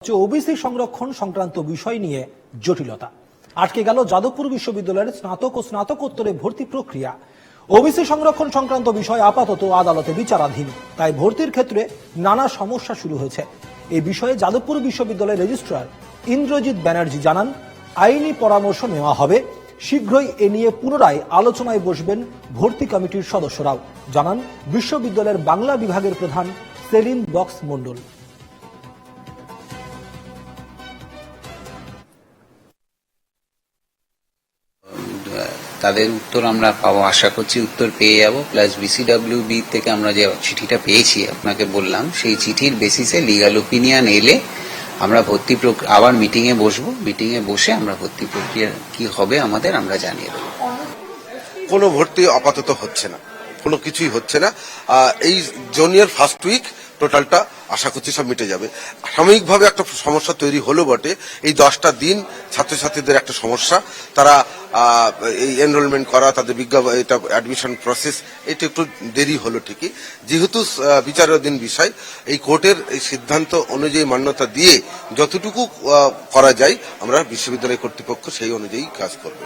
OBC সংরক্ষণ সংক্রান্ত বিষয় নিয়ে জটিলতা আটকে গেল যাদবপুর বিশ্ববিদ্যালয়ের স্নাতক ও স্নাতকোত্তরে ভর্তি প্রক্রিয়া। ওবিসি সংরক্ষণ সংক্রান্ত বিষয় আপাতত আদালতে বিচারাধীন, তাই ভর্তির ক্ষেত্রে নানা সমস্যা শুরু হয়েছে। এই বিষয়ে যাদবপুর বিশ্ববিদ্যালয়ের রেজিস্ট্রার ইন্দ্রজিৎ ব্যানার্জি জানান, আইনি পরামর্শ নেওয়া হবে, শীঘ্রই এ নিয়ে পুনরায় আলোচনায় বসবেন ভর্তি কমিটির সদস্যরাও, জানান বিশ্ববিদ্যালয়ের বাংলা বিভাগের প্রধান সেলিম বক্স মণ্ডল। তাদের উত্তর আমরা পাবো, আশা করছি উত্তর পেয়ে যাব। প্লাস বিসিডব্লিউবি থেকে আমরা যে চিঠিটা পেয়েছি আপনাকে বললাম, সেই চিঠির বেসিসে লিগাল ওপিনিয়ন এলে আমরা ভর্তি আবার মিটিং এ বসবো। মিটিং এ বসে আমরা ভর্তি প্রক্রিয়া কি হবে আমাদের আমরা জানিয়ে দেবো। কোনো ভর্তি আপাতত হচ্ছে না, কোনো কিছুই হচ্ছে না। এই জুনিয়র ফার্স্ট উইক টোটালটা আশা করছি সব মিটে যাবে। সাময়িকভাবে একটা সমস্যা তৈরি হলো বটে, এই 10টা দিন ছাত্রছাত্রীদের একটা সমস্যা, তারা এই এনরোলমেন্ট করা, তাদের বিজ্ঞাপন, এটা অ্যাডমিশন প্রসেস, এটা একটু দেরি হলো ঠিকই। যেহেতু বিচারাধীন বিষয়, এই কোর্টের এই সিদ্ধান্ত অনুযায়ী মান্যতা দিয়ে যতটুকু করা যায় আমরা বিশ্ববিদ্যালয় কর্তৃপক্ষ সেই অনুযায়ী কাজ করবে।